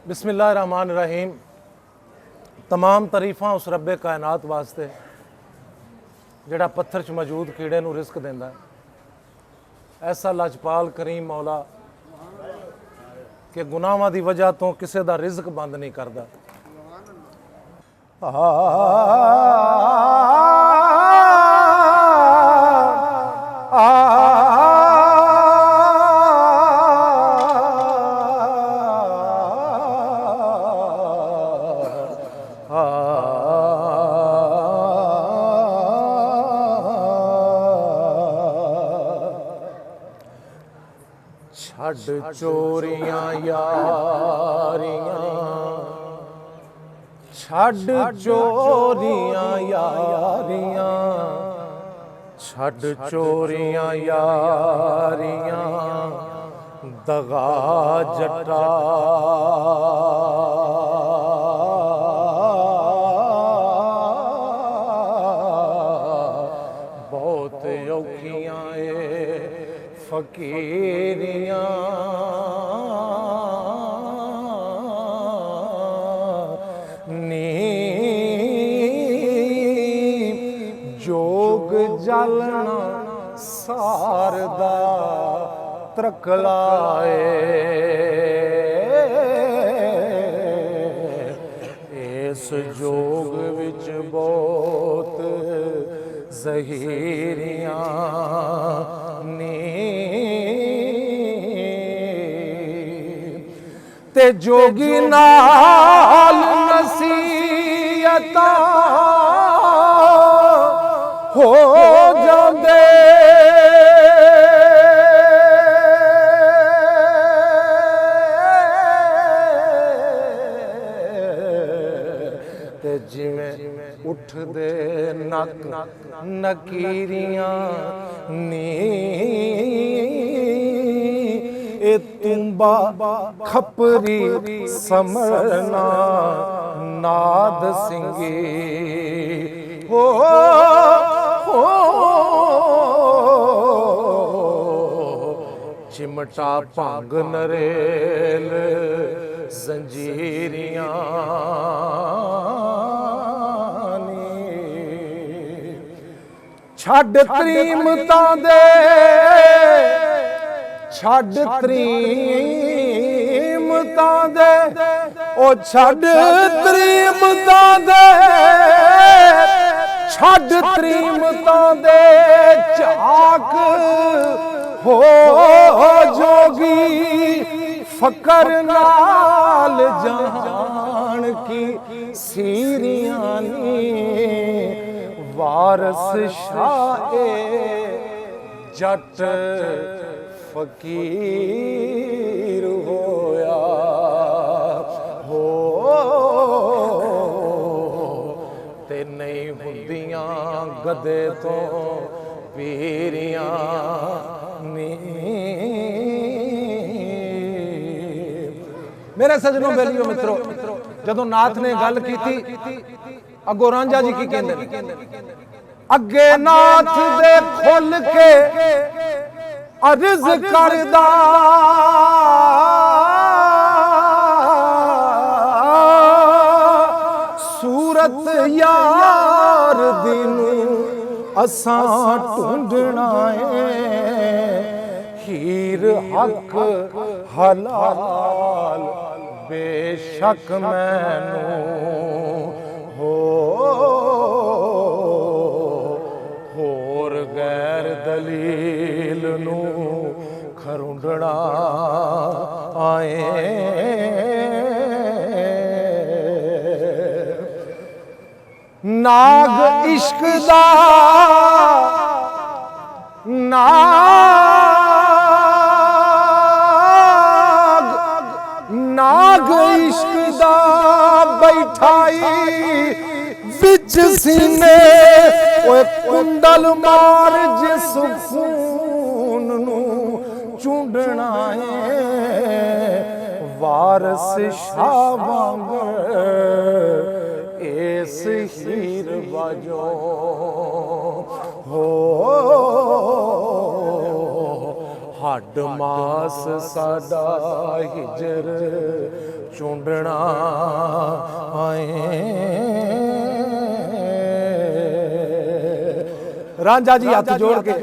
बिस्मिल्लाहिर्रहमानिर्रहीम। तमाम तारीफ़ां उस रब्बे कायनात वास्ते जिहड़ा पत्थर च मौजूद कीड़े नूं रिस्क देंदा है। ऐसा लाजपाल करीम मौला कि गुनाहां दी वजह तो किसी दा रिज़्क बंद नहीं करदा। छड़ चोरियां यारियां, छड़ चोरियां यारियां, छड़ चोरियां यारियां, दगा जटा बहुत औखियां फकीरियां नी जोग जलना सारदा त्रकलाए। इस जोग विच बहुत ज़हीरियां नी ते जोगी नाल नसीहतां हो जांदे। ते जिवें उठदे नक नकीरियां नी ए तुम्बा खपरी समरना नाद सिंगी हो चिमटा भंग नरेल जंजीरियां छड़ त्रीमतां दे, छड़ त्रीमतां दे, ओ छड़ त्रीमतां दे, छड़ त्रीमतां दे चाक हो जोगी फकर नाल जहान की सीरियां नी वारस शाहे जट फकीर होया हो ते नहीं हुंदियां गदे तो पीरियां नी। मेरे सजनों बेलियो मित्रों, जदों नाथ ने गल कीती अगो रांझा जी की कहंदे ने, अगे नाथ दे खुल के अर्ज करदा सूरत यार दिनू असां ढूंढना है। हीर हक हलाल बेशक मैनू होर गैर दलील नू खरुंडना आए। नाग इश्क दा नाग इश्क दा बैठाई विच सीने ओए कुंडल मार जिस खून नू चूंडना है। वारस शाह वांगर इस हीर बाजो हो हड मास साडा हिजर चूंडना आए। रांझा जी हाथ जोड़ के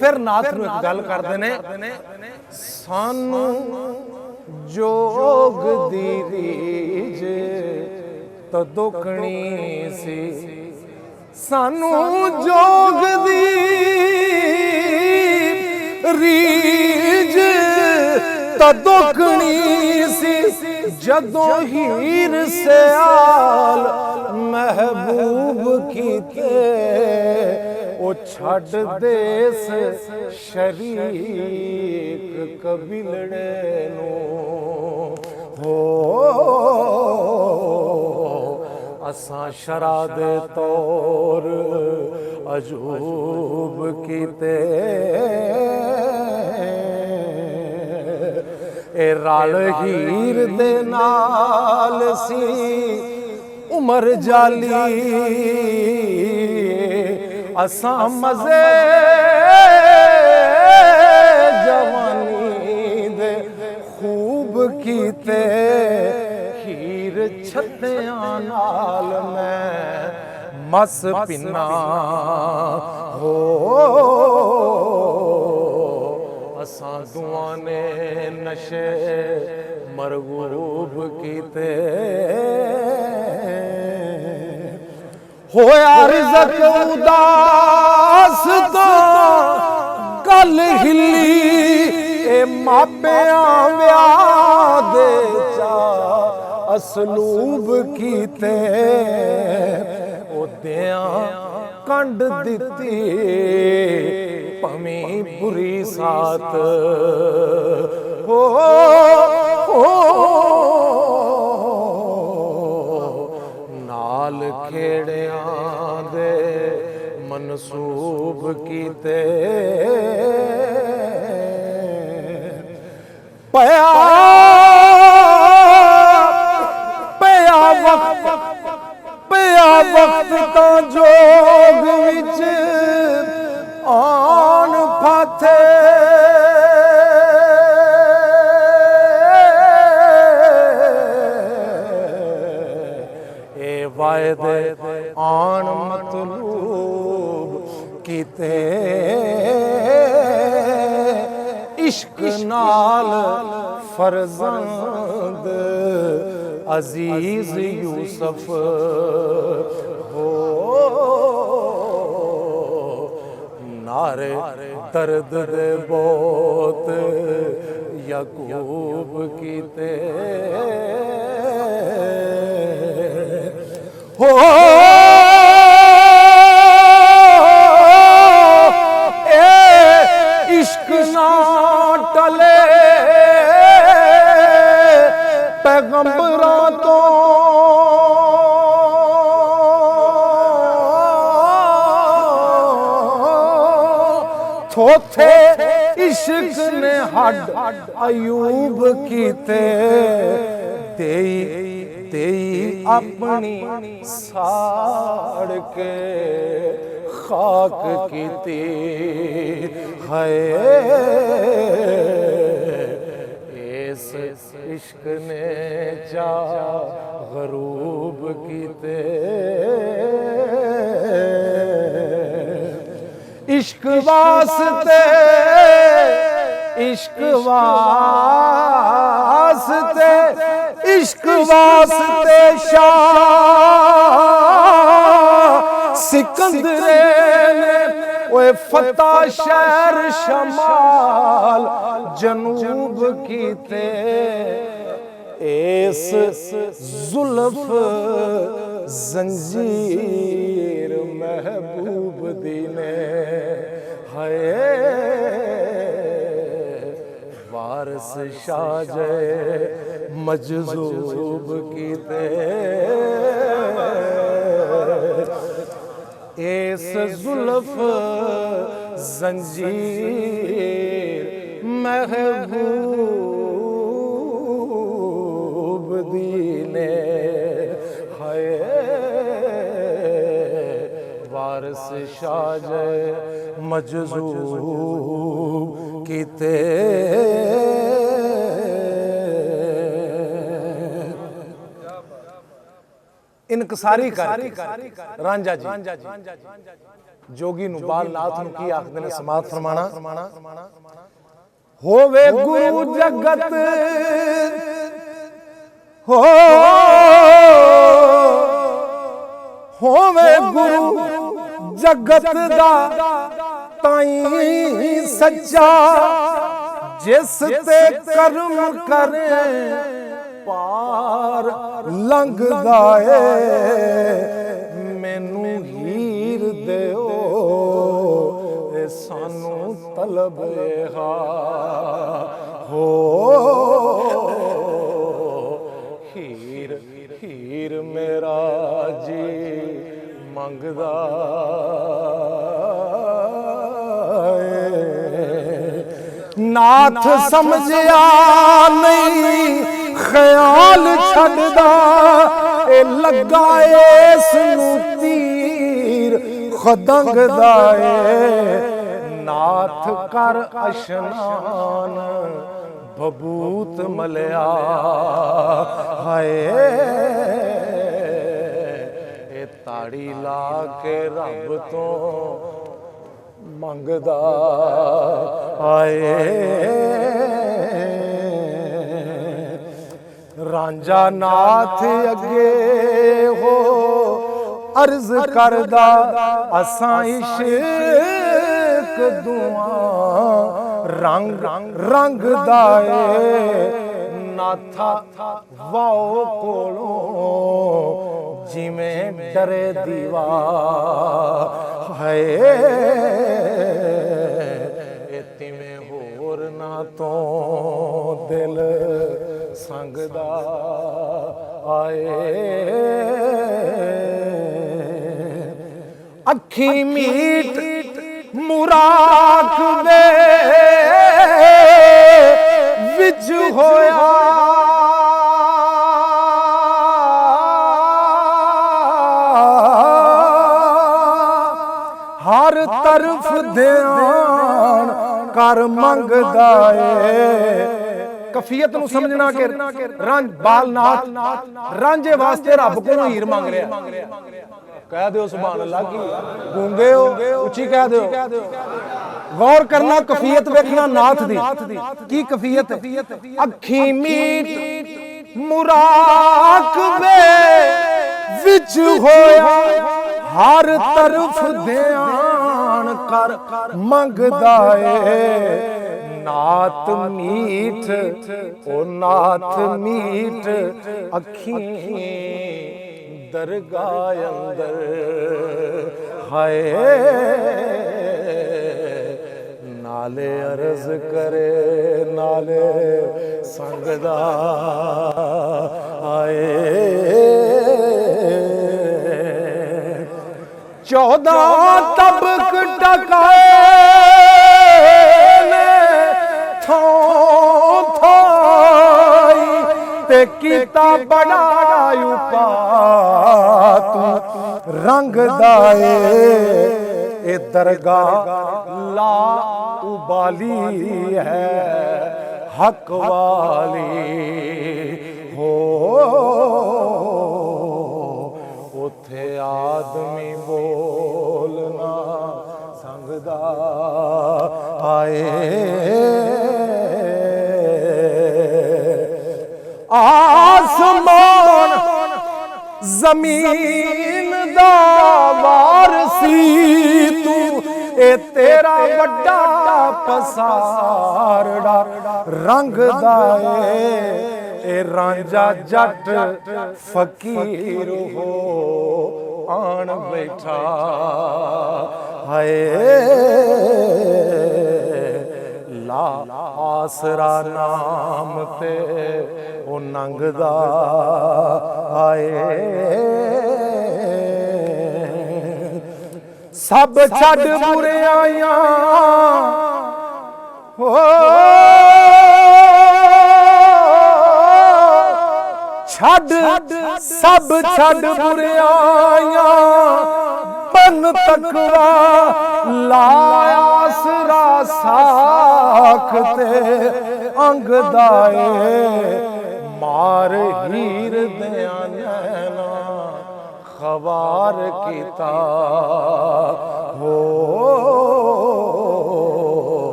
फिर नाथ नूं एक गल करदे ने, सानू जोग दी रीज तो दुखनी सी, सानू जोग दी रीज तो दुखनी सी, जदों हीर सियाल महबूब कीते ओ छड़ देस शरीक कबीलड़े नू हो। असां शरा दे तौर अजूब कीते, ए राल हीर दे नाल सी उमर जाली, असां मज़े जवानी दे खूब कीते, हीर छत्तियां नाल मैं मस पिना हो। असां दुआं ने नशे मरगूब कीते, होया रिज़क उदास तो गल हिली, ए मापियां व्याह दे चा असलूब कीते, ओदियां कंड दिती पमी बुरी साथ हो। नाल खेड़ियां दे मनसूब कीते, पया पया वक्त तो जोग विच आन फाथे, ए वायदे आन मतलूब कीते, इश्क नाल फरजंद अजीज यूसुफ हो। नारे दर्द दे बहुत याकूब कीते हो। इश्क ना टले पैगंबरां तो, थोथे इश्क ने हड अयूब कीते, तेई अपनी साड़ के खाक कीती है। इस इश्क ने चा गरूब कीते, इश्क वास्ते इश्क वास्ते इश्क वास्ते शाह सिकंदरे ने ओए फतेह शहर शमाल जनूब कीते, इस जुल्फ जंजीर महबूब दी ने है। वारस शाहजे मजजूब कीते, इस जुल्फ जंजीर महबूब दीने हाय। वारस शाहजे मजजूब कीते इनकसारी कर रांझा जी जोगी नु बालनाथ नु की आखदे ने समात फरमाना होवे गुरु जगत हो होवे गुरु जगत दा ताई सच्चा जिस ते कर्म करे पार लंघदा ए मैनू हीर देओ ए सानू तलब हा हो हीर हीर मेरा जी मंगदा नाथ समझिया नहीं ख्याल छड़दा ए लगा इस नू तीर खदंगदा ए नाथ कर अशनान बबूत मलिया हाय ए ताड़ी ला के रब तो मंगदा आए रांझा नाथ अगे हो अर्ज करदा असां इश्क दुआ रंग रंग दाए नाथा वाओ कोलों जिमें डरे दीवा है तिवें होर ना तो दिल संगदा आए अखी मीट मुराक दे विच होया हर तरफ ध्यान कर मंगदा ए कफियत नू समझना के रंज बालनाथ रांझे वास्ते रब को हीर मंग रहा कह दो सुभान अल्लाह की गूंगे हो उची कह दो गौर करना कफियत देखना नाथ दी की कफियत अखी मीट मुराक विच होया हर तरफ ध्यान कर मंगदा ए नाथ मीठ ओ नाथ मीठ अखी दरगाह अंदर हाय नाले अर्ज करे नाले संगदा आए 14 तबक टकाए ते कीता बड़ा उपा तू रंग दाए ए दरगाह ला उबाली है हक वाली हो उथे आदमी बोलना संगदा आए आसमान जमीन दा वारसी तू ए तेरा वड्डा पसारड़ा रंग दाए ए रांझा जट फकीर हो आन बैठा हाय ला आसरा नाम ते ओ नंगदा आए सब छड़ बुराइयां हो छड़ सब छड़ बुराइयां बन तकवा लाया सरा साखते अंग दाए मार हीर दया नैना खबार कीता हो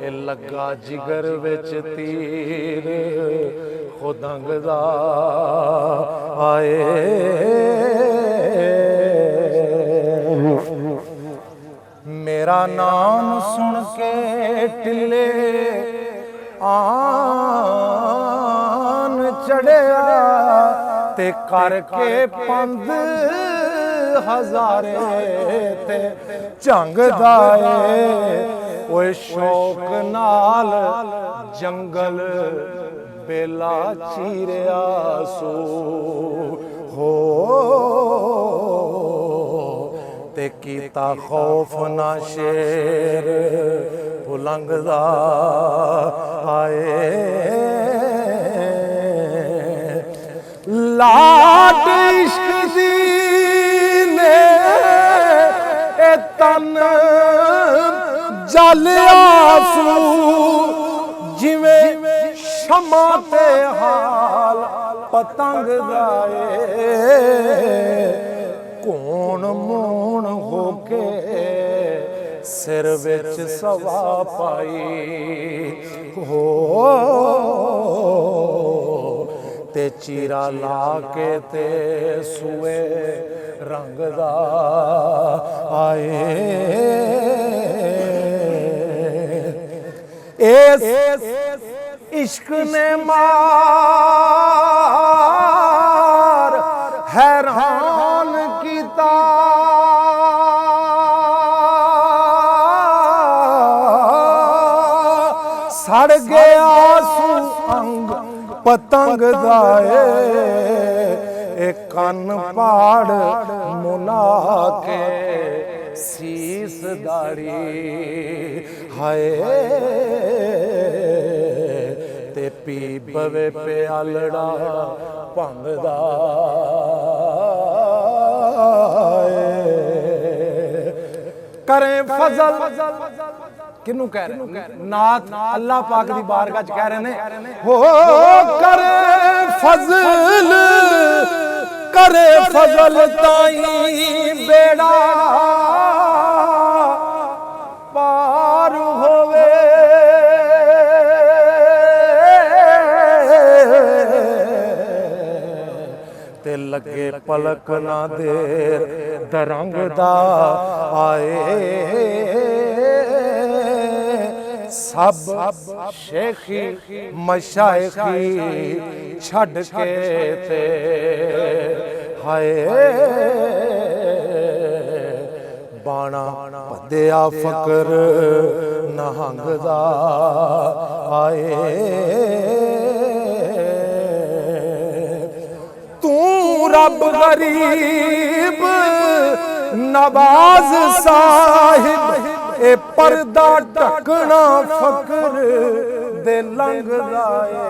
ए लगा जिगर विच तीर खुद अंग दा आए मेरा नाम सुन के टिले आन चढ़िया ते करके पंद हजारे ते झंग दाए ओए शौक नाल जंगल बेला चीरिया सो हो ते कीता खौफ ना शेर बुलंगदा आए लाट इश्क दी ने ए तन जल आसू जिवें शमा ते हाल पतंग दाए कौन मून होके सिर विच सवा पाई हो ते चीरा ला के ते सुए रंग दा आए इश्क ने मार हैरान कीता सड़ गया सू अंग पतंग दाए एक कन पाड़ मुना के सीस दाड़ी हाय ते पी बवे प्यालड़ा भंगदा करें फजल किनू कह रहे नाथ अल्लाह पाक दी बारगाह च कह रहे ने हो करे फजल ताई बेड़ा पार होवे ते लगे पलक ना देर दरंग दा आए सब शेखी मशाइखी छड़ के ते हाय बाणा पद्या फकर नहंग दा आए तू रब गरीब नवाज साहिब ए पर्दा ढकना फकर दे लंघ दाए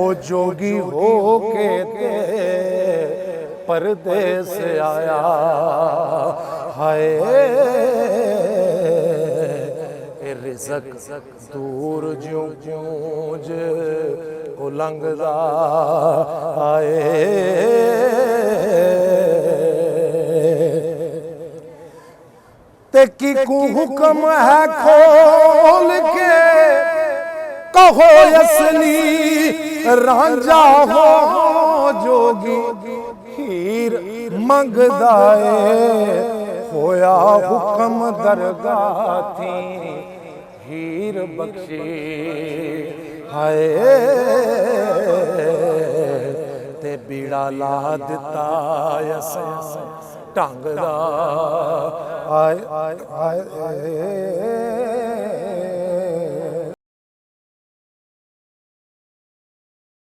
ओ जोगी हो के ते परदेस आया हाय ए रिज़क दूर ज्यों गूंज को लंघदा आए ते की को हुक्म है खोल के कहो असली रांझा हो जोगी हीर मंगदाए होया हुक्म दरगाह थी हीर बख्शी हाय ते बीड़ा ला दिता असा ढंग दा आए आए आए